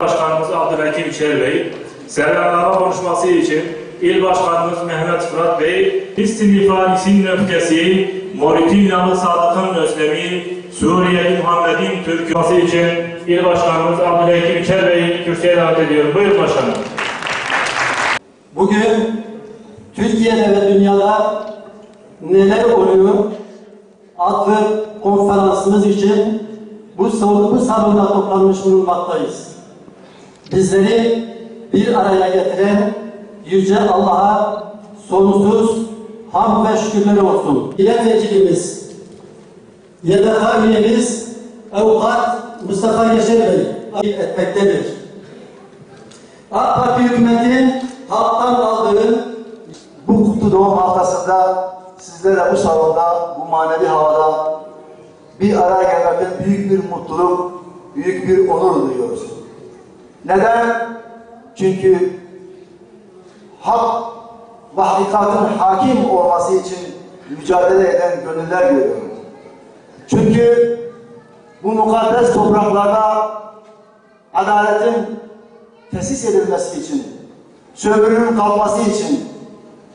Başkanımız Abdülhakim İçer Bey, selamlama konuşması için İl Başkanımız Mehmet Fırat Bey, İstinifalisinin öfkesi, Moritanya'lı Sadık'ın özlemi, Suriyeli Muhammed'in Türk'ü için İl Başkanımız Abdülhakim İçer Bey'i kürsüye davet ediyorum. Buyurun başkanım. Bugün Türkiye'de ve dünyada neler oluyor adlı konferansımız için bu salonda toplanmış bulunmaktayız. Bizleri bir araya getiren Yüce Allah'a sonsuz hamd ve şükürler olsun. Milletvekilimiz, YDK üyemiz Avukat Mustafa Yaşar Bey etmektedir. AK Parti hükümeti halktan aldığı bu Kutlu Doğum haftasında sizlere bu salonda, bu manevi havada bir araya gelmekten büyük bir mutluluk, büyük bir onur duyuyoruz. Neden? Çünkü hak ve hakikatin hakim olması için mücadele eden gönüller görüyoruz. Çünkü bu mukaddes topraklarda adaletin tesis edilmesi için, sömürünün kalkması için,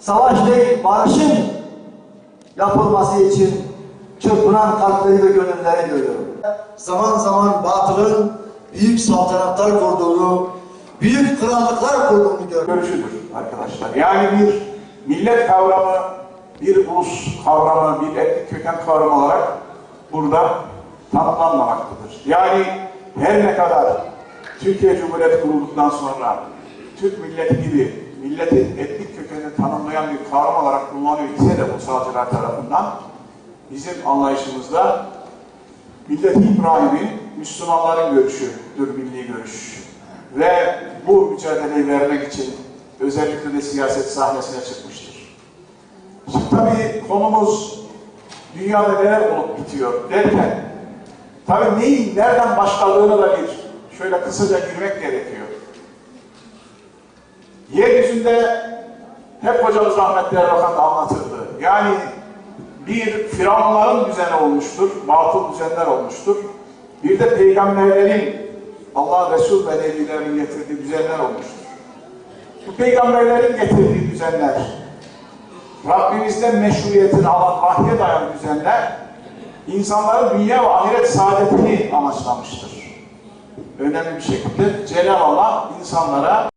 savaş değil barışın yapılması için çırpınan kalpleri ve gönülleri görüyorum. Zaman zaman batılın büyük saltanatlar kurduğunu, büyük krallıklar kurduğunu görüşüdür arkadaşlar. Yani bir millet kavramı, bir ulus kavramı, bir etnik köken kavramı olarak burada tanımlanmamaktadır. Yani her ne kadar Türkiye Cumhuriyeti kurulduktan sonra Türk milleti gibi milletin etnik kökenini tanımlayan bir kavram olarak kullanılıyor ise de ulusalcılar tarafından bizim anlayışımızda Millet-i İbrahim'in Müslümanların görüşüdür, milli görüş. Ve bu mücadeleyi vermek için özellikle de siyaset sahnesine çıkmıştır. Şimdi tabii konumuz dünyada neler olup bitiyor derken tabii neyin nereden başladığını da bir şöyle kısaca girmek gerekiyor. Yeryüzünde hep hocamız rahmetli Erbakan da anlatırdı. Yani bir firavunların düzeni olmuştur, batıl düzenler olmuştur. Bir de peygamberlerin, Allah Resul ve Nebilerin getirdiği düzenler olmuştur. Bu peygamberlerin getirdiği düzenler, Rabbimizden meşruiyetini alan vahye dayalı düzenler, insanların dünya ve ahiret saadetini amaçlamıştır. Önemli bir şekilde Cenab-ı Allah insanlara